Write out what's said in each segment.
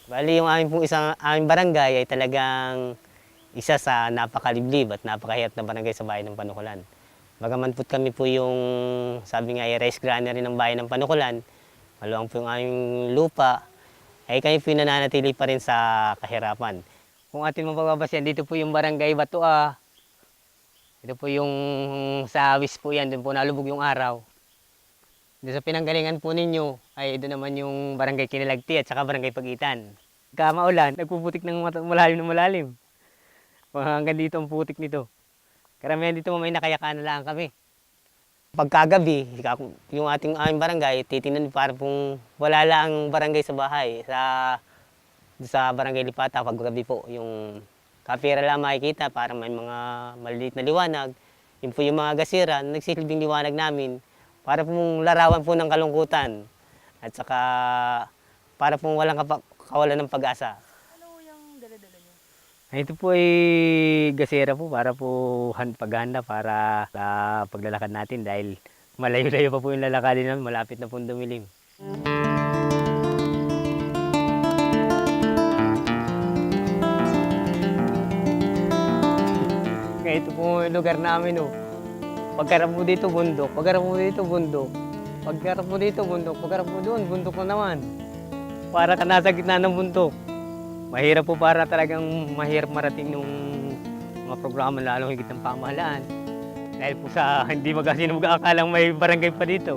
Bali yung aming barangay ay talagang isa sa napakaliblib at napakahirap na barangay sa bayan ng Panukulan. Bagaman po kami po yung, sabi nga, rice granary ng bayan ng Panukulan, maluwang po yung aming lupa, ay kami po nananatili pa rin sa kahirapan. Kung atin mapagbabasyan, dito po yung barangay Batua, ito po yung sa Awis po yan, doon po nalubog yung araw. Doon sa pinanggalingan po ninyo, ay doon naman yung barangay Kinilagti at saka barangay Pagitan. Pagka maulan, nagpuputik ng malalim na malalim. Hanggang dito ang putik nito. Karamihan dito may nakayakan na lang kami. Pagkagabi, yung aming barangay, titingnan para pong wala lang ang barangay sa bahay. Sa barangay Lipata, paggabi po, yung kapira lang makikita para may mga maliliit na liwanag. Yun po yung mga gasira, nagsisilbing liwanag namin para pong larawan po ng kalungkutan. At saka para pong walang kawalan ng pag-asa. Ano yung dala-dala niyo? Ito po ay gasera po para po paghanda para sa paglalakad natin dahil malayo-layo pa po yung lalakadin namin, malapit na po dumilim. Kaya ito po yung lugar namin. Oh. Pagkarap mo dito, bundok. Pagkarap mo dito, bundok. Pagkarap mo dito, bundok. Pagkarap mo doon, bundok na naman. Para ka nasa gitna ng bundok. Mahirap po para talagang mahirap marating nung mga programa lalong higit ng pamahalaan. Dahil po sa hindi mag-aakalang may barangay pa dito.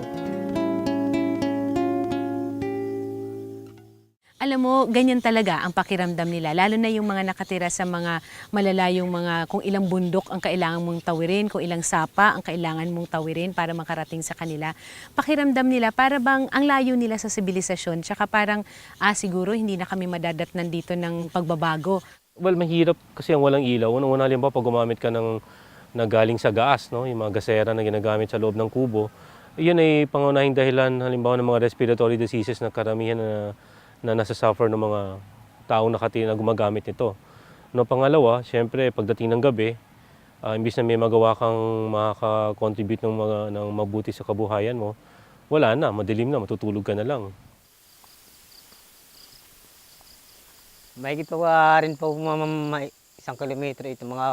Alam mo, ganyan talaga ang pakiramdam nila. Lalo na yung mga nakatira sa mga malalayong mga kung ilang bundok ang kailangan mong tawirin, kung ilang sapa ang kailangan mong tawirin para makarating sa kanila. Pakiramdam nila para bang ang layo nila sa sibilisasyon. Tsaka parang, siguro hindi na kami madadatnan dito ng pagbabago. Well, mahirap kasi ang walang ilaw. Una halimbawa pag gumamit ka na galing sa gas, no? Yung mga gasera na ginagamit sa loob ng kubo, yun ay pangunahing dahilan halimbawa ng mga respiratory diseases na karamihan na nasa-suffer ng mga taong na gumagamit nito. No, pangalawa, syempre pagdating ng gabi, imbis na may magawa kang makaka-contribute ng mabuti sa kabuhayan mo, wala na, madilim na, matutulog ka na lang. Mahigit pa rin po isang kilometro ito, mga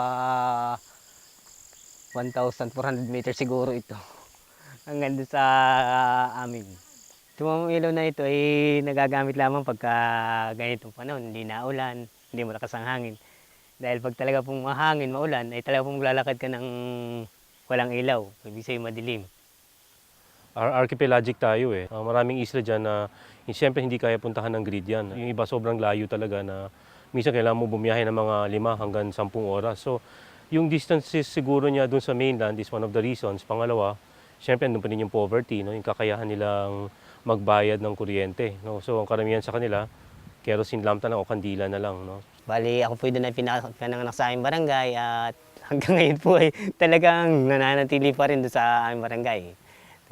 1,400 meters siguro ito. Hanggang doon sa amin. Itong ilaw na ito ay nagagamit lamang pagka ganitong panahon, hindi na ulan, hindi malakas ang hangin. Dahil pag talaga pong mahangin, maulan, ay talaga pong lalakad ka ng walang ilaw, ibig sabihin madilim. Archipelagic tayo eh. Maraming isla dyan na siyempre hindi kaya puntahan ng grid yan. Yung iba sobrang layo talaga na minsan kailangan mo bumiyahe ng mga 5 hanggang 10 oras. So yung distances siguro niya dun sa mainland is one of the reasons. Pangalawa, siyempre andun pa rin yung poverty, no? Yung kakayahan nilang magbayad ng kuryente. No? So ang karamihan sa kanila, kerosene lamp na o kandila na lang. No? Bali, ako po doon ay pinanganak sa aming barangay at hanggang ngayon po ay talagang nananatili pa rin doon sa aming barangay.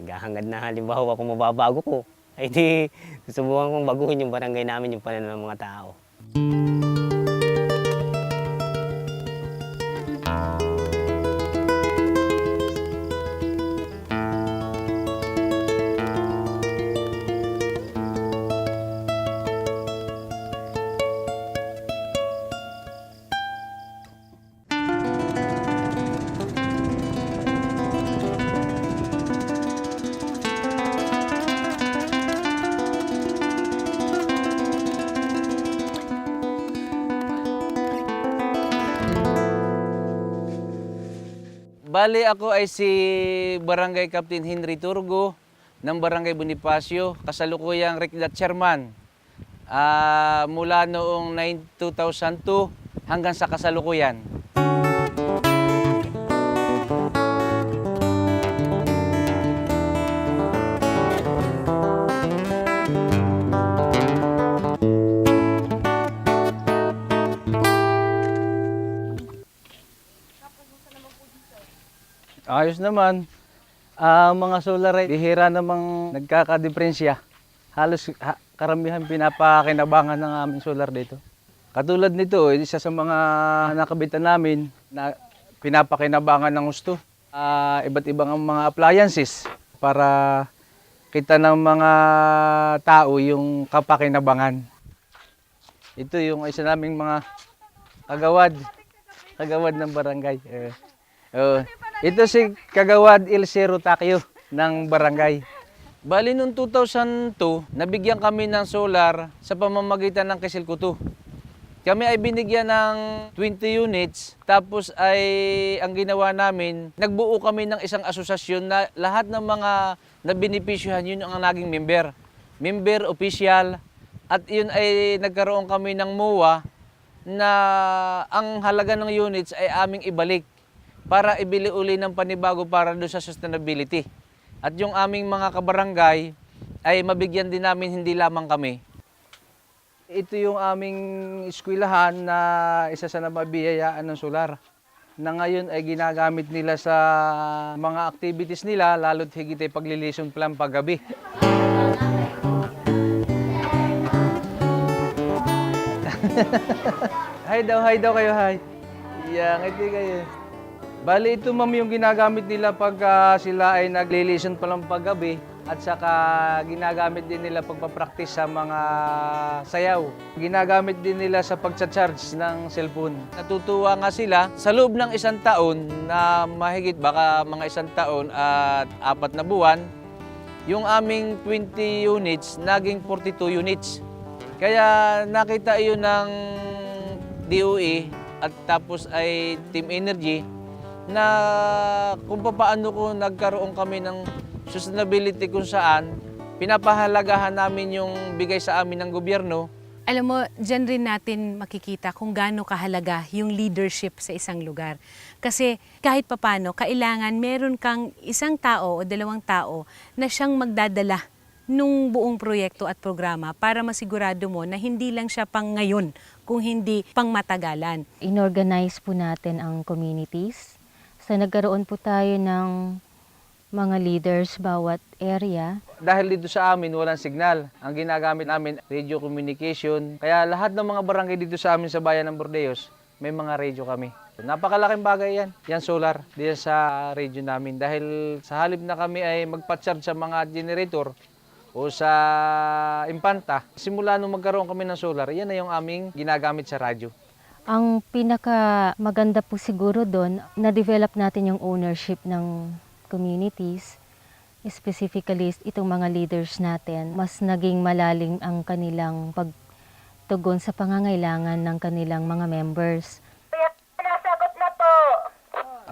Hanggang na halimbawa kung mababago ko, ay di susubukan kong baguhin yung barangay namin, yung pananaw ng mga tao. Bali ako ay si Barangay Captain Henry Turgo ng Barangay Bonifacio, kasalukuyang Reclat Chairman mula noong 2002 hanggang sa kasalukuyan. Ayos naman. Mga solar light, bihira namang nagkakadiferensya. Halos karamihan pinapakinabangan ng aming solar dito. Katulad nito, isa sa mga nakabitan namin na pinapakinabangan ng gusto. Iba't ibang mga appliances para kita ng mga tao yung kapakinabangan. Ito yung isa naming mga kagawad ng barangay. Ito si Kagawad Ilcero Takyo ng barangay. Bali noong 2002, nabigyan kami ng solar sa pamamagitan ng Quezon Kutu. Kami ay binigyan ng 20 units, tapos ay ang ginawa namin, nagbuo kami ng isang asosasyon na lahat ng mga nabenepisyuhan, yun ang naging member, official, at yun ay nagkaroon kami ng MOA na ang halaga ng units ay aming ibalik para ibili uli ng panibago para doon sa sustainability. At yung aming mga kabarangay ay mabigyan din namin, hindi lamang kami. Ito yung aming eskwelahan na isa sa nababiyayaan ng solar, na ngayon ay ginagamit nila sa mga activities nila, lalo't higit ay paglilison plan paggabi. Hi daw kayo, hi. Yeah, ngiti kayo. Bali, ito ma'am yung ginagamit nila pag sila ay naglilison pa lang paggabi, at saka ginagamit din nila pagpapractice sa mga sayaw. Ginagamit din nila sa pagcha-charge ng cellphone. Natutuwa nga sila sa loob ng 1 taon na mahigit baka mga 1 taon at 4 na buwan, yung aming 20 units naging 42 units. Kaya nakita iyon ng DOE at tapos ay Team Energy na kung paano ko nagkaroon kami ng sustainability kung saan pinapahalagahan namin yung bigay sa amin ng gobyerno. Alam mo, dyan rin natin makikita kung gaano kahalaga yung leadership sa isang lugar. Kasi kahit papano, kailangan meron kang 1 tao o 2 tao na siyang magdadala nung buong proyekto at programa para masigurado mo na hindi lang siya pang ngayon, kung hindi pang matagalan. Inorganize po natin ang communities. So nagkaroon po tayo ng mga leaders bawat area. Dahil dito sa amin walang signal. Ang ginagamit namin, radio communication. Kaya lahat ng mga barangay dito sa amin sa bayan ng Bordeos, may mga radio kami. Napakalaking bagay yan. Yan solar, diyan sa radio namin. Dahil sa halip na kami ay magpa-charge sa mga generator o sa impanta, simula nung magkaroon kami ng solar, yan na yung aming ginagamit sa radyo. Ang pinaka maganda po siguro doon, na-develop natin yung ownership ng communities, specifically itong mga leaders natin. Mas naging malalim ang kanilang pagtugon sa pangangailangan ng kanilang mga members.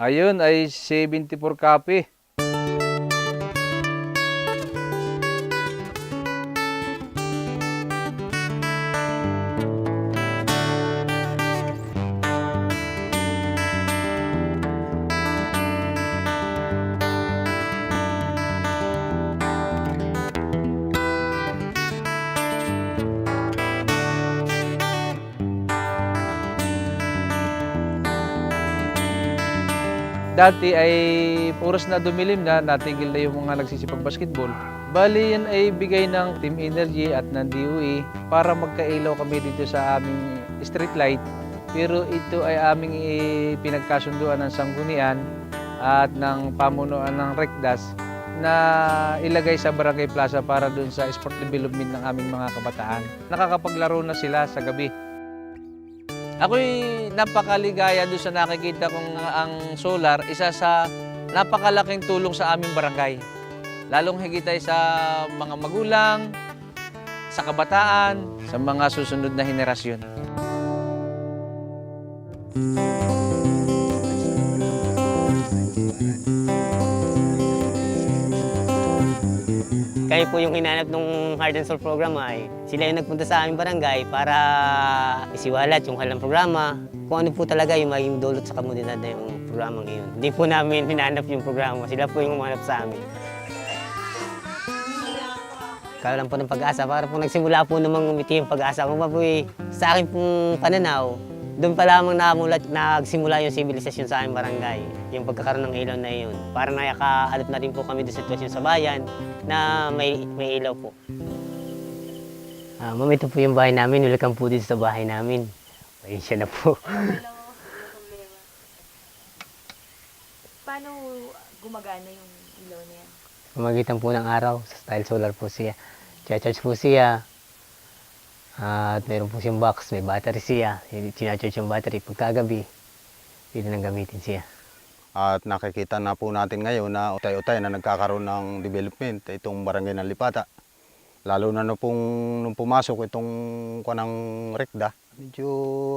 Ayun ay 74 copy. Dati ay oras na dumilim na, natigil na yung mga nagsisipag-basketball. Bali yan ay bigay ng Team Energy at ng DOE para magkailaw kami dito sa aming street light. Pero ito ay aming pinagkasunduan ng sanggunian at ng pamunuan ng RECDAS na ilagay sa Barangay Plaza para doon sa sport development ng aming mga kabataan. Nakakapaglaro na sila sa gabi. Ako'y napakaligaya doon sa nakikita kong ang solar, isa sa napakalaking tulong sa aming barangay. Lalong higit ay sa mga magulang, sa kabataan, sa mga susunod na henerasyon. Kaya po yung hinanap ng Heart and Soul program ay sila yung nagpunta sa aming barangay para isiwalat yung halang programa. Kung ano po talaga yung maging dulot sa komunidad na yung programa ngayon. Hindi po namin hinanap yung programa, sila po yung umanap sa amin. Kawalan po ng pag-asa, para po nagsimula po namang umiti yung pag-asa. Kung pa po sa akin pong pananaw, doon pa lamang nagsimula yung sibilisasyon sa aming barangay. Yung pagkakaroon ng ilaw na yun. Para nakaka-adapt na rin po kami sa sitwasyon sa bayan na may ilaw po. Ma'am, ito po yung bahay namin. Welcome po dito sa bahay namin. Pasensya na po. Paano gumagana yung ilaw na yan? Pamagitan po ng araw, sa style solar po siya. Charge po siya. At meron po siyang box, may battery siya. Sinacharge yung battery pagkagabi. Pwede nang gamitin siya. At nakikita na po natin ngayon na utay-utay na nagkakaroon ng development itong barangay ng Lipata. Lalo na nung pumasok itong kanang rekda, medyo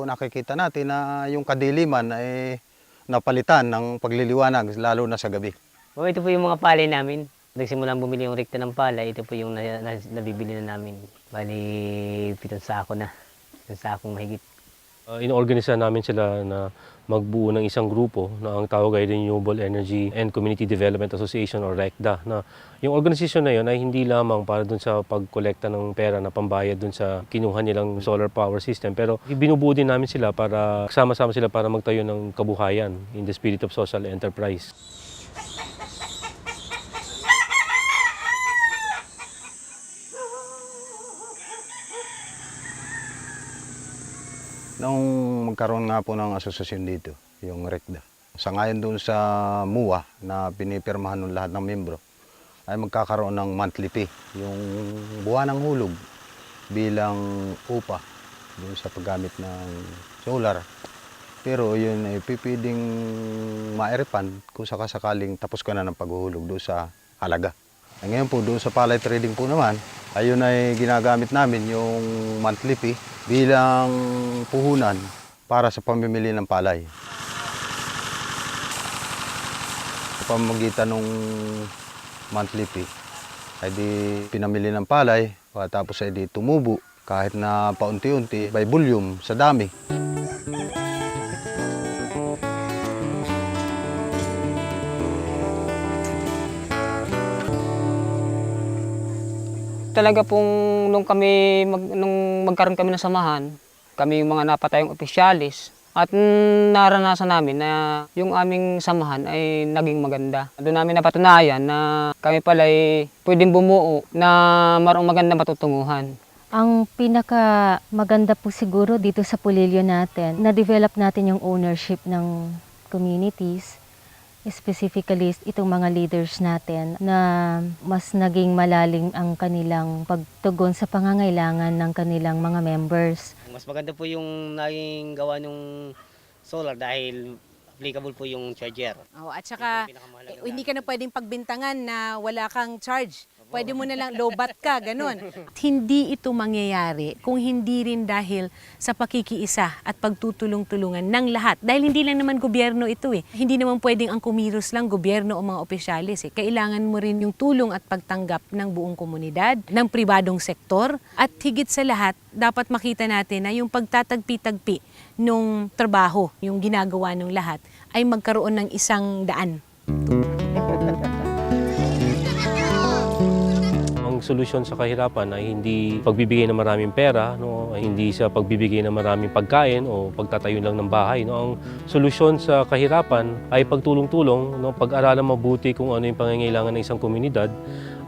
nakikita natin na yung kadiliman ay napalitan ng pagliliwanag, lalo na sa gabi. O, ito po yung mga palay namin. Nagsimulang bumili yung rekta ng palay, ito po yung nabibili na namin. Bali, 7 sako na. 7 sakong mahigit. Inorganisa namin sila na magbuo ng isang grupo na ang tawag ay Renewable Energy and Community Development Association or RECDA. Na yung organisasyon na yun ay hindi lamang para dun sa pagkolekta ng pera na pambayad dun sa kinuha nilang solar power system, pero binubuo din namin sila para sama-sama sila para magtayo ng kabuhayan in the spirit of social enterprise. Nung magkaroon nga po ng asosasyon dito, yung RECDA, sa ngayon doon sa MUA na pinipirmahan ng lahat ng membro, ay magkakaroon ng monthly fee, yung buwan ng hulog bilang upa doon sa paggamit ng solar. Pero yun ay pipiding mairipan kung sakasakaling tapos ka na ng paghuhulog doon sa halaga. Ngayon po doon sa palay trading po naman, ayun ay ginagamit namin yung monthly fee bilang puhunan para sa pamimili ng palay. Sa pamamagitan ng monthly fee, ay di pinamili ng palay, tapos ay di tumubo kahit na paunti-unti by volume sa dami. Talaga pong nung magkaroon kami ng samahan, kami yung mga napatayong opisyalis, at naranasan namin na yung aming samahan ay naging maganda. Doon namin napatunayan na kami pala ay pwedeng bumuo na marong maganda matutunguhan. Ang pinaka maganda po siguro dito sa Pulilio natin, na-develop natin yung ownership ng communities, specifically itong mga leaders natin, na mas naging malalim ang kanilang pagtugon sa pangangailangan ng kanilang mga members. Mas maganda po yung naging gawa ng solar dahil applicable po yung charger. Oh, at saka, hindi ka na pwedeng pagbintangan na wala kang charge. Pwede mo na lang low-bat ka, ganun. Hindi ito mangyayari kung hindi rin dahil sa pakikiisa at pagtutulong-tulungan ng lahat. Dahil hindi lang naman gobyerno ito eh. Hindi naman pwedeng ang kumilos lang gobyerno o mga opisyalis eh. Kailangan mo rin yung tulong at pagtanggap ng buong komunidad, ng pribadong sektor, at higit sa lahat, dapat makita natin na yung pagtatagpi-tagpi nung trabaho, yung ginagawa ng lahat, ay magkaroon ng isang daan. Ang solusyon sa kahirapan ay hindi pagbibigay ng maraming pera, no? Ay hindi sa pagbibigay ng maraming pagkain o pagtatayo lang ng bahay. No? Ang solusyon sa kahirapan ay pagtulong-tulong, no? Pag-aralan mabuti kung ano yung pangangailangan ng isang komunidad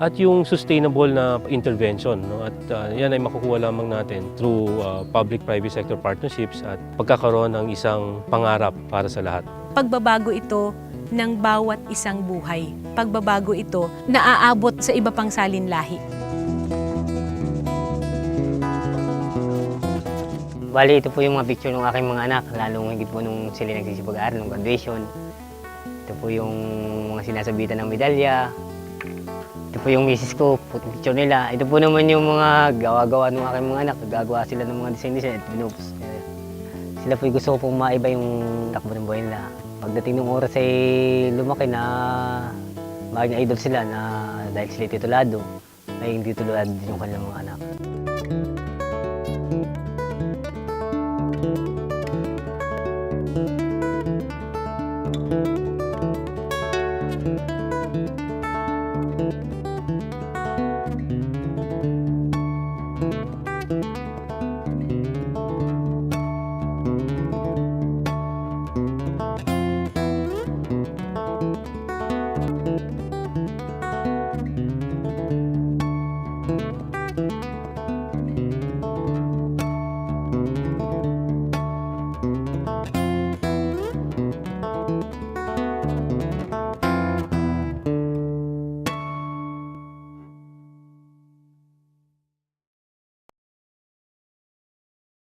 at yung sustainable na intervention. No? At yan ay makukuha lamang natin through public-private sector partnerships at pagkakaroon ng isang pangarap para sa lahat. Pagbabago ito ng bawat isang buhay. Pagbabago ito na aabot sa iba pang salinlahi. Bali, ito po yung mga picture ng aking mga anak, lalong higit po nung sila nagsisipag-aaral ng graduation. Ito po yung mga sinasabitan ng medalya. Ito po yung misis ko, picture nila. Ito po naman yung mga gawa-gawa ng aking mga anak. Gagawa sila ng mga design-design at binubos. Sila po gusto ko pong maiba yung takbo ng buhay nila. Pagdating ng oras ay lumaki na maging idol sila na dahil sila titulado, ay hindi titulado din yung kanilang mga anak.